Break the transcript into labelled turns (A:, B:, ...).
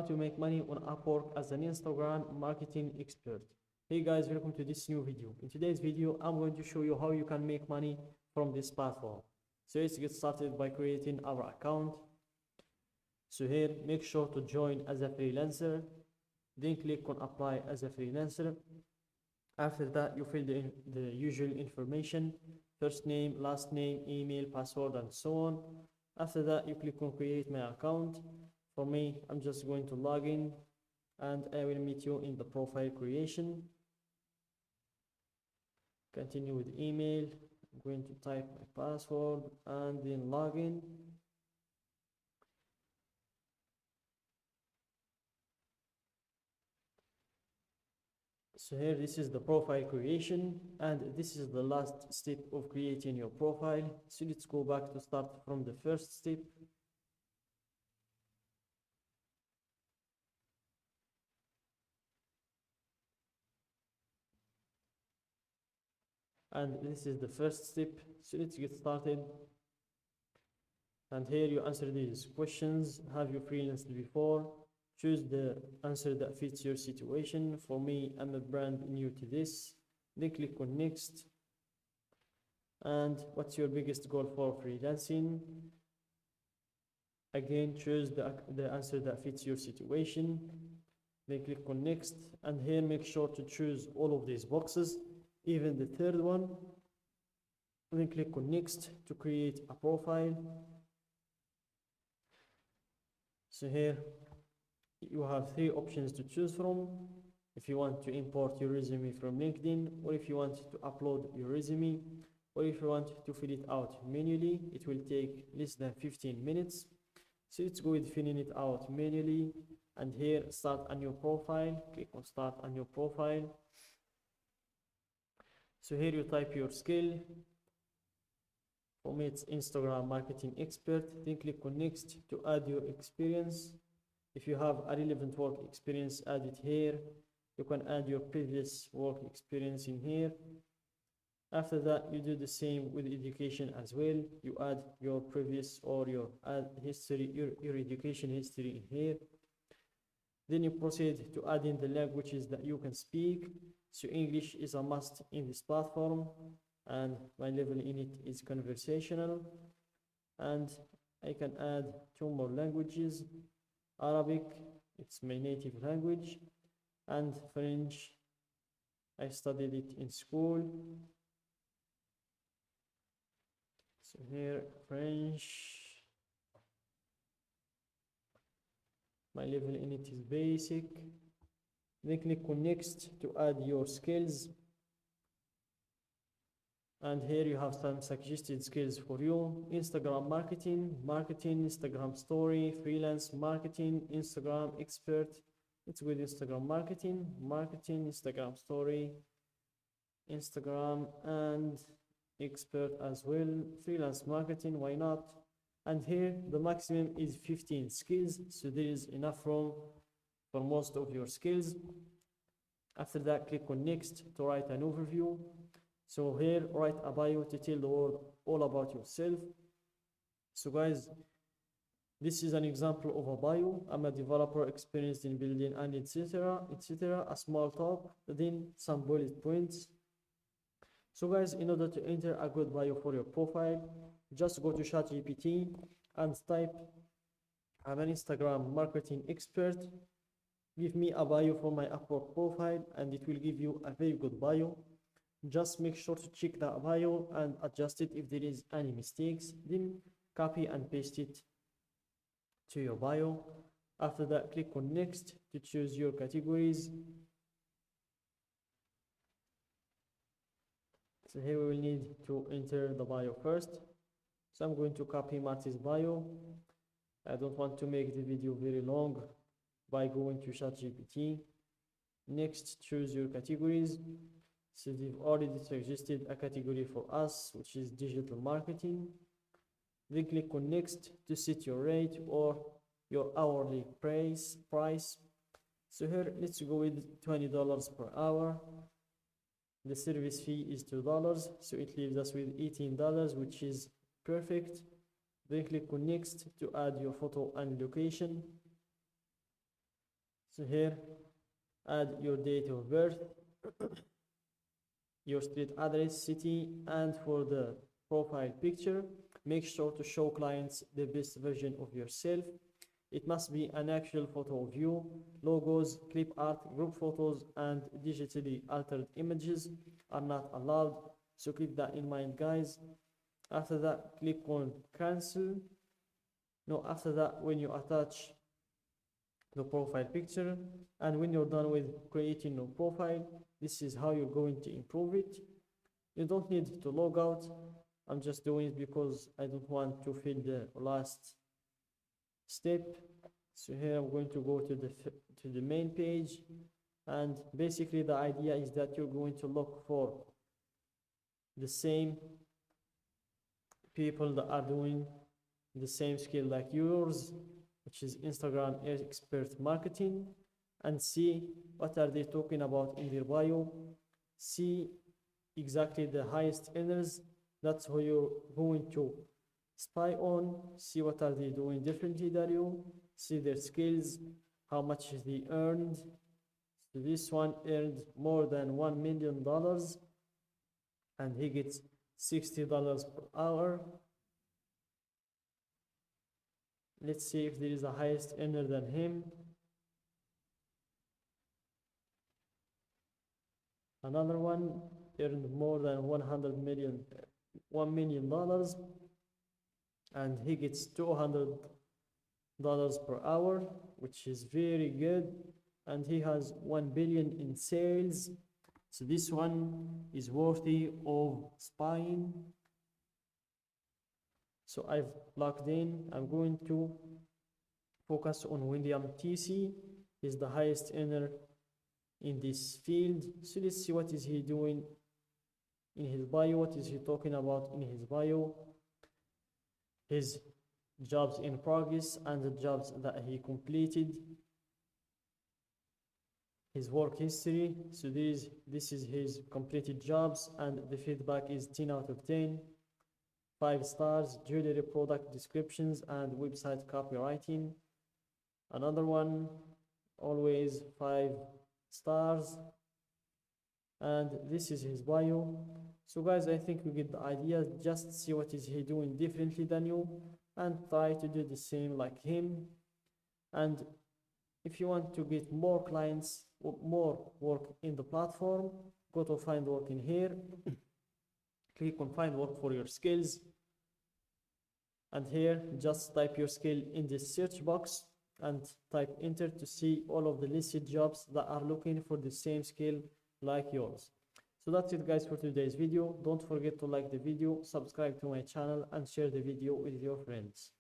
A: to make money on Upwork as an Instagram marketing expert. Hey guys, welcome to this new video. In today's video, I'm going to show you how you can make money from this platform. So let's get started by creating our account. So here, make sure to join as a freelancer. Then click on apply as a freelancer. After that, you fill the usual information, first name, last name, email, password, and so on. After that, you click on create my account. For me, I'm just going to log in and I will meet you in the profile creation. Continue with email. I'm going to type my password and then log in. So here, this is the profile creation, and this is the last step of creating your profile. So let's go back to start from the first step. And this is the first step. So let's get started. And here you answer these questions. Have you freelanced before? Choose the answer that fits your situation. For me, I'm a brand new to this. Then click on next. And what's your biggest goal for freelancing? Again, choose the answer that fits your situation. Then click on next. And here, make sure to choose all of these boxes, even the third one. Then click on next to create a profile. So here, you have three options to choose from. If you want to import your resume from LinkedIn, or if you want to upload your resume, or if you want to fill it out manually, it will take less than 15 minutes. So let's go with filling it out manually. And here, start a new profile. Click on start a new profile. So here you type your skill. For me, it's Instagram marketing expert. Then click on next to add your experience. If you have a relevant work experience, add it here. You can add your previous work experience in here. After that, you do the same with education as well. You add your previous or your history, your education history in here. Then you proceed to add in the languages that you can speak. So English is a must in this platform, and my level in it is conversational. And I can add 2 more languages. Arabic, it's my native language, and French, I studied it in school. So here, French, my level in it is basic. Then click on next to add your skills. And here you have some suggested skills for you. Instagram marketing, Instagram story, freelance marketing, Instagram expert. It's with Instagram marketing, Instagram story, Instagram, and expert as well. Freelance marketing, why not? And here the maximum is 15 skills. So there is enough room for most of your skills. After that, click on next to write an overview. So here, write a bio to tell the world all about yourself. So guys, this is an example of a bio. I'm a developer experienced in building and etc. A small talk, then some bullet points. So guys, in order to enter a good bio for your profile, just go to ChatGPT and type, I'm an Instagram marketing expert. Give me a bio for my Upwork profile, and it will give you a very good bio. Just make sure to check that bio and adjust it if there is any mistakes. Then copy and paste it to your bio. After that, click on next to choose your categories. So here we will need to enter the bio first. So I'm going to copy Marty's bio. I don't want to make the video very long by going to ChatGPT. Next, choose your categories. So they've already suggested a category for us, which is digital marketing. Then click on next to set your rate or your hourly price. So here, let's go with $20 per hour. The service fee is $2, so it leaves us with $18, which is perfect. Then click on next to add your photo and location. So here, add your date of birth, your street address, city, and for the profile picture, make sure to show clients the best version of yourself. It must be an actual photo of you. Logos, clip art, group photos, and digitally altered images are not allowed. So keep that in mind, guys. After that, click on cancel. No, after that, when you attach the profile picture, and when you're done with creating your profile, this is how you're going to improve it. You don't need to log out. I'm just doing it because I don't want to fill the last step. So here I'm going to go to the main page, and basically the idea is that you're going to look for the same people that are doing the same skill like yours, which is Instagram expert marketing, and see what are they talking about in their bio. See exactly the highest earners. That's who you're going to spy on. See what are they doing differently than you. See their skills, how much they earned. So this one earned more than $1 million, and he gets $60 per hour. Let's see if there is a highest earner than him. Another one earned more than $1 million, $1 million, and he gets $200 per hour, which is very good, and he has 1 billion in sales. So this one is worthy of spying. So I've logged in. I'm going to focus on William TC. He's the highest earner in this field. So let's see what is he doing in his bio. What is he talking about in his bio? His jobs in progress and the jobs that he completed. His work history. So this is his completed jobs, and the feedback is 10 out of 10. 5 stars. Jewelry product descriptions and website copywriting. Another one, always 5 stars. And this is his bio. So guys, I think you get the idea. Just see what is he doing differently than you, and try to do the same like him. And if you want to get more clients or more work in the platform, go to find work in here. Click on find work for your skills, and here just type your skill in the search box and type enter to see all of the listed jobs that are looking for the same skill like yours. So that's it, guys, for today's video. Don't forget to like the video, subscribe to my channel, and share the video with your friends.